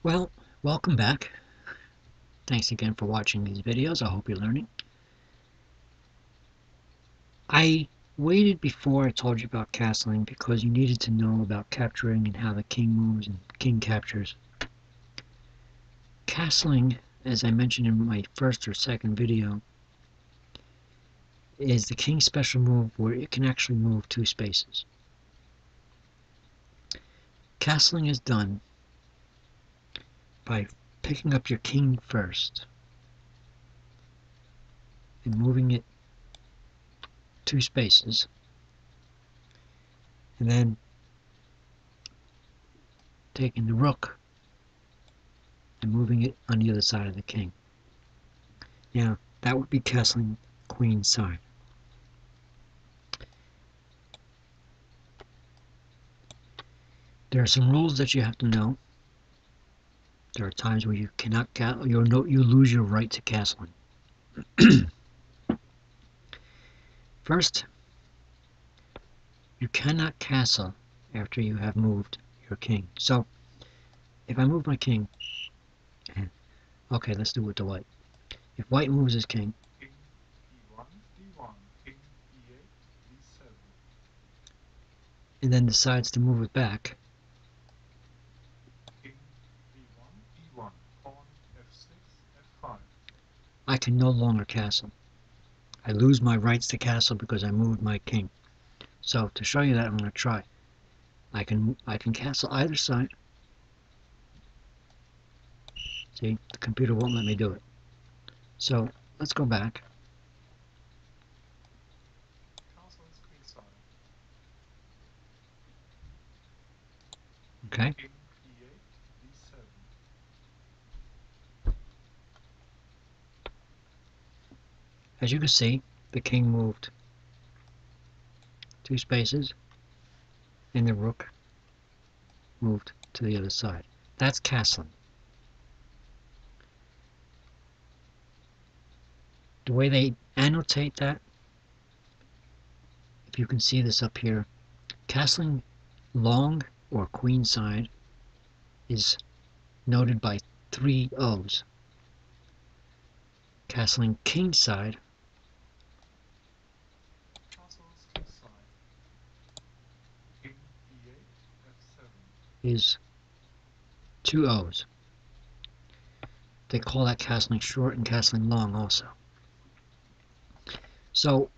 Well, welcome back. Thanks again for watching these videos. I hope you're learning. I waited before I told you about castling because you needed to know about capturing and how the king moves and king captures. Castling, as I mentioned in my first or second video, is the king's special move where it can actually move 2 spaces. Castling is done by picking up your king first and moving it 2 spaces, and then taking the rook and moving it on the other side of the king. Now, that would be castling queen side. There are some rules that you have to know. There are times where you cannot you lose your right to castling. First, you cannot castle after you have moved your king. So, if I move my king, okay, let's do it with the white. If white moves his king, King e1, d1, king e8, d7. and then decides to move it back, King b1, e1, pawn f6, f5. I can no longer castle. I lose my rights to castle because I moved my king. So to show you that, I'm going to try. I can castle either side. See, the computer won't let me do it. So let's go back. Castle is queenside. Okay. King e8, d7. As you can see, the king moved 2 spaces, and the rook moved to the other side. That's castling. The way they annotate that, if you can see this up here, castling long or queen side is noted by 3 O's. Castling king side Castle is kingside. King e8, f7. is 2 O's. They call that castling short and castling long also. So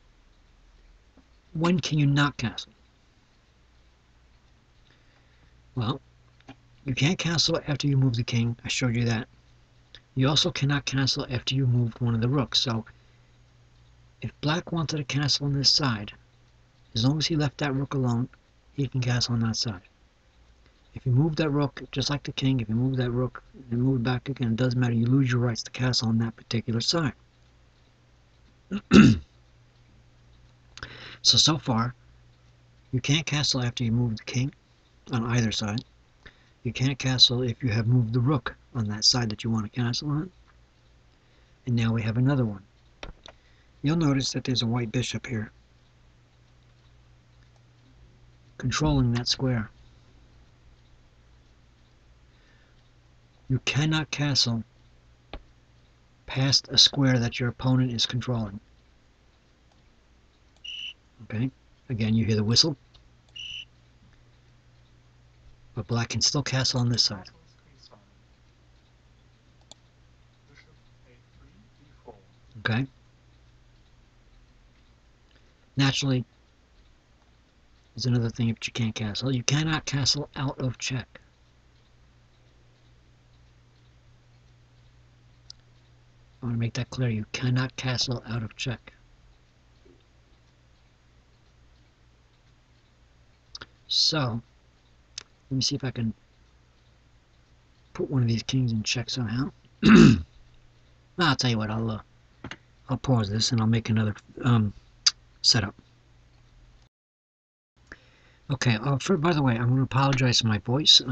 when can you not castle? Well, you can't castle after you move the king. I showed you that. You also cannot castle after you moved one of the rooks. So if black wanted to castle on this side, as long as he left that rook alone, he can castle on that side. If you move that rook, just like the king, if you move that rook and move it back again, it doesn't matter. You lose your rights to castle on that particular side. So far, you can't castle after you move the king on either side. You can't castle if you have moved the rook on that side that you want to castle on. And now we have another one. You'll notice that there's a white bishop here controlling that square. You cannot castle past a square that your opponent is controlling. Okay? Again, you hear the whistle. But black can still castle on this side. Castle is queenside. Bishop a3, d4. Okay? Naturally, there's another thing that you can't castle. You cannot castle out of check. I want to make that clear. You cannot castle out of check. So, let me see if I can put one of these kings in check somehow. I'll tell you what, I'll pause this and I'll make another setup. Okay, by the way, I'm going to apologize for my voice.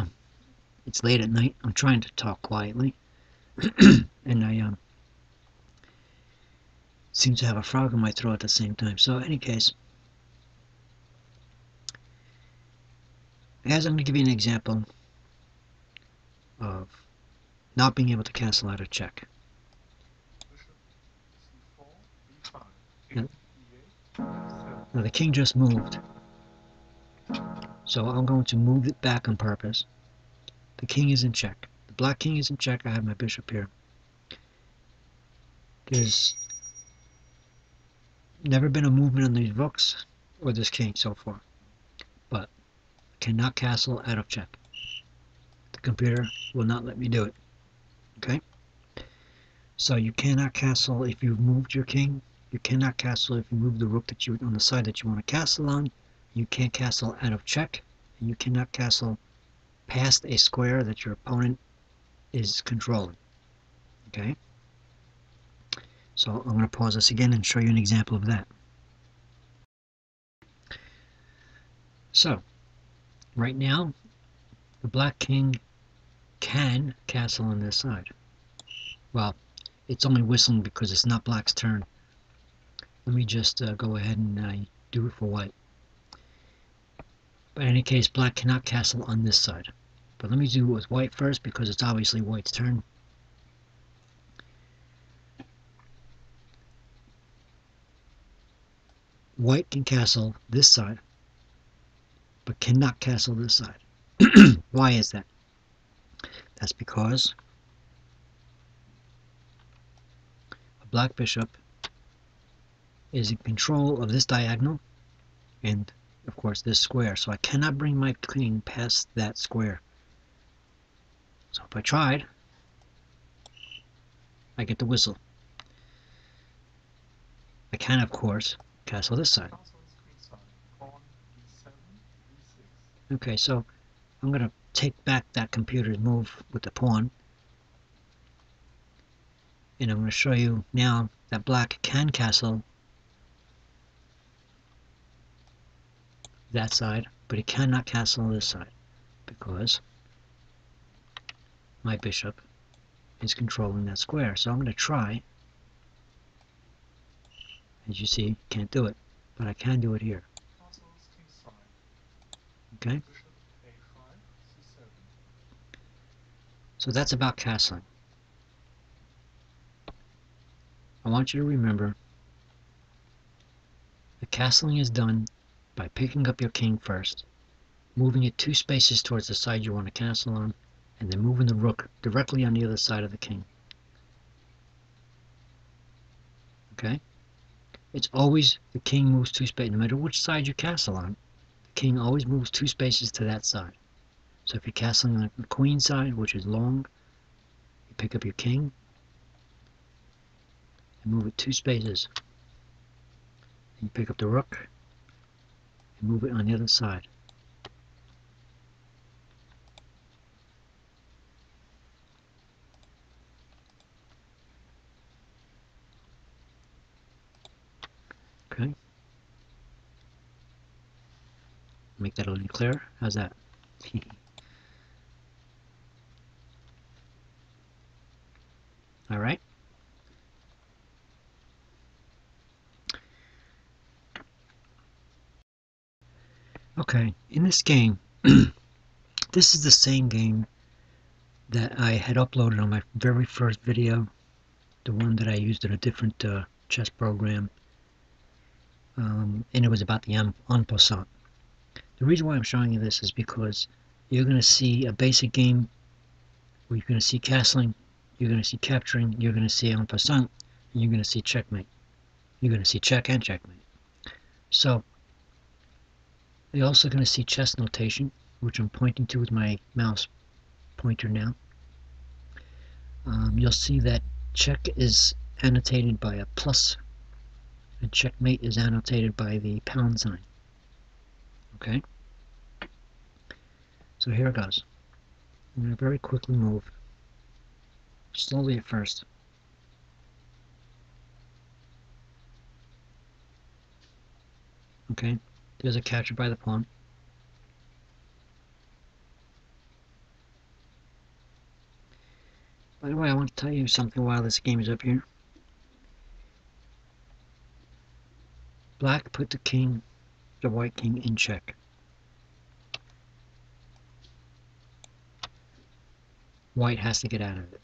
It's late at night. I'm trying to talk quietly. And I seem to have a frog in my throat at the same time. So, in any case, guys, I'm going to give you an example of not being able to castle out of check. Bishop c4, b5, king e8, f7. Now the king just moved, so I'm going to move it back on purpose. The king is in check. The black king is in check. I have my bishop here. There's never been a movement on these rooks or this king so far, but cannot castle out of check. The computer will not let me do it. Okay? So you cannot castle if you've moved your king. You cannot castle if you move the rook that you on the side that you want to castle on. You can't castle out of check, and you cannot castle past a square that your opponent is controlling. Okay? So I'm going to pause this again and show you an example of that. So, right now, the black king can castle on this side. Well, it's only whistling because it's not black's turn. Let me just go ahead and do it for white. But in any case, black cannot castle on this side. But let me do it with white first because it's obviously white's turn. White can castle this side, but cannot castle this side. Why is that? That's because a black bishop is in control of this diagonal and, of course, this square. So I cannot bring my king past that square. So if I tried, I get the whistle. I can, of course, castle this side. Castles queenside, pawn d7, d6. Okay, so I'm going to take back that computer's move with the pawn. And I'm going to show you now that black can castle that side, but he cannot castle this side because my bishop is controlling that square. So I'm going to try. As you see, can't do it, but I can do it here. Castles kingside. Okay? Bishop a5, c7. So that's about castling. I want you to remember the castling is done by picking up your king first, moving it 2 spaces towards the side you want to castle on, and then moving the rook directly on the other side of the king. Okay? It's always the king moves 2 spaces, no matter which side you castle on, the king always moves 2 spaces to that side. So if you're castling on the queen side, which is long, you pick up your king and move it 2 spaces. And you pick up the rook and move it on the other side. Okay? Make that a little clearer. How's that? Alright? Okay, in this game, this is the same game that I had uploaded on my very first video, the one that I used in a different chess program, and it was about the en passant. The reason why I'm showing you this is because you're going to see a basic game where you're going to see castling, you're going to see capturing, you're going to see en passant, and you're going to see checkmate. You're going to see check and checkmate. So, you're also going to see chess notation, which I'm pointing to with my mouse pointer now. You'll see that check is annotated by a plus, and checkmate is annotated by the pound sign. Okay? So here it goes. I'm going to very quickly move, slowly at first. Okay? There's a capture by the pawn. By the way, I want to tell you something while this game is up here. Black put the white king in check. White has to get out of it.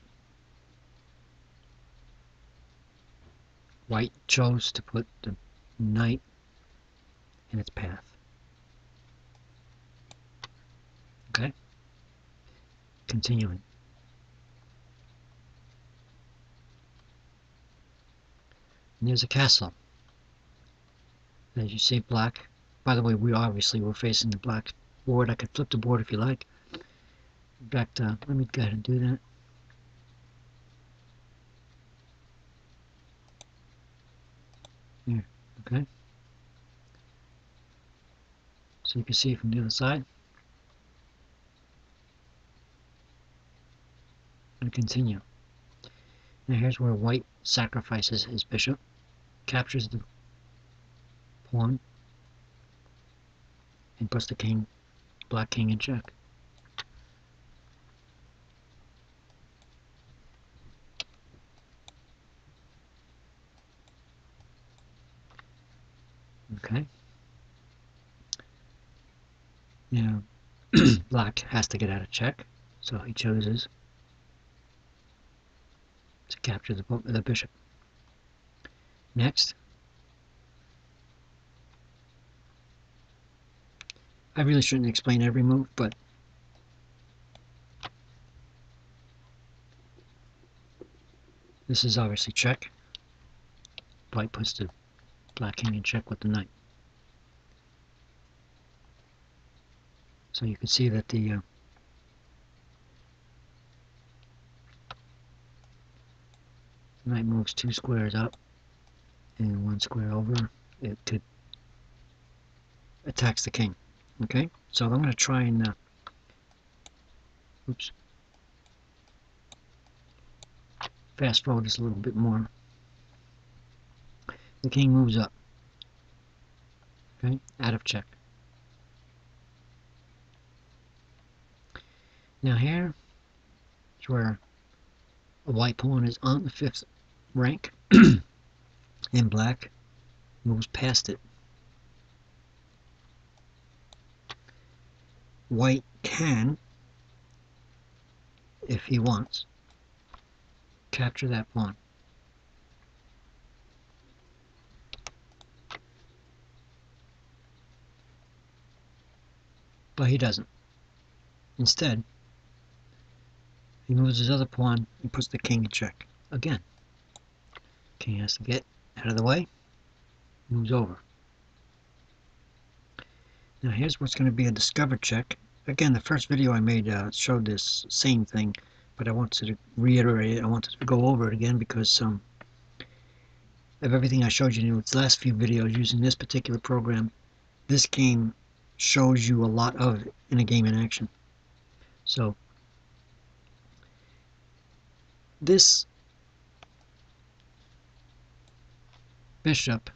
White chose to put the knight in its path. Okay? Continuing. And there's a castle. As you see, black. By the way, we're facing the black board. I could flip the board if you like. In fact, let me go ahead and do that. Here, okay? So you can see it from the other side. And continue. Now here's where white sacrifices his bishop, captures the pawn, and puts the black king in check. Okay? Now, black has to get out of check, so he chooses to capture the bishop. Next, I really shouldn't explain every move, but this is obviously check. White puts the black king in check with the knight. So you can see that the knight moves 2 squares up and 1 square over. It could attacks the king. Okay, so I'm going to try and fast forward this a little bit more. The king moves up. Okay, out of check. Now here is where a white pawn is on the 5th rank and black moves past it. White can, if he wants, capture that pawn. But he doesn't. Instead, he moves his other pawn and puts the king in check. Again, king has to get out of the way, moves over. Now here's what's going to be a discovered check. Again, the first video I made showed this same thing, but I wanted to reiterate it. I wanted to go over it again because of everything I showed you in its last few videos using this particular program. This game shows you a lot of it in a game in action. So this bishop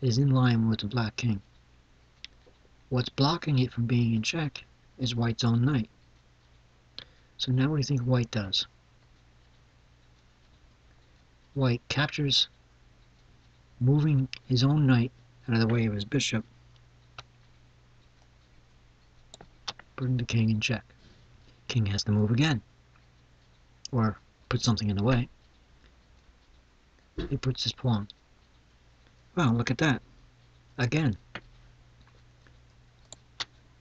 is in line with the black king. What's blocking it from being in check is white's own knight. So now what do you think white does? White captures, moving his own knight out of the way of his bishop, putting the king in check. King has to move again, or put something in the way. He puts his pawn. Well, look at that. Again,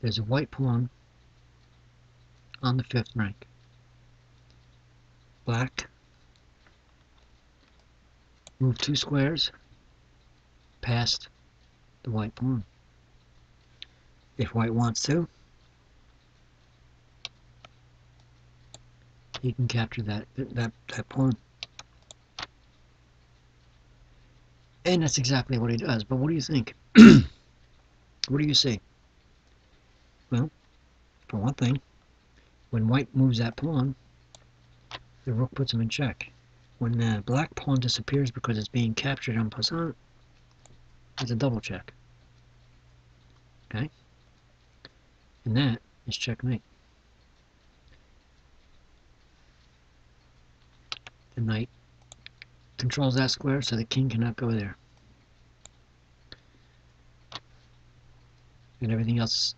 there's a white pawn on the 5th rank. Black move 2 squares past the white pawn. If white wants to, he can capture that pawn. And that's exactly what he does. But what do you think? What do you see? Well, for one thing, when white moves that pawn, the rook puts him in check. When the black pawn disappears because it's being captured en passant, it's a double check. Okay? And that is checkmate. The knight controls that square, so the king cannot go there. And everything else,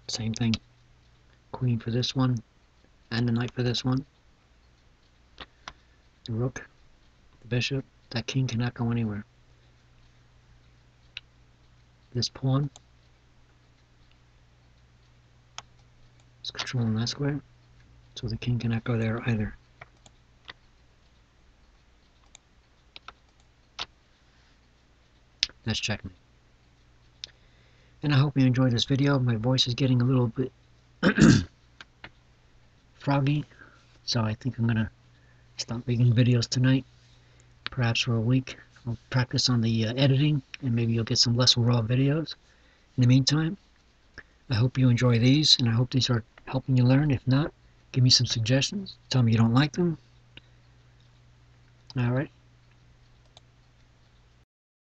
same thing. Queen for this one, and the knight for this one. The rook, the bishop, that king cannot go anywhere. This pawn is controlling that square, so the king cannot go there either. That's checkmate. And I hope you enjoyed this video. My voice is getting a little bit froggy, so I think I'm gonna stop making videos tonight, perhaps for a week. I'll practice on the editing, and maybe you'll get some less raw videos. In the meantime, I hope you enjoy these, and I hope these are helping you learn. If not, give me some suggestions. Tell me you don't like them. Alright,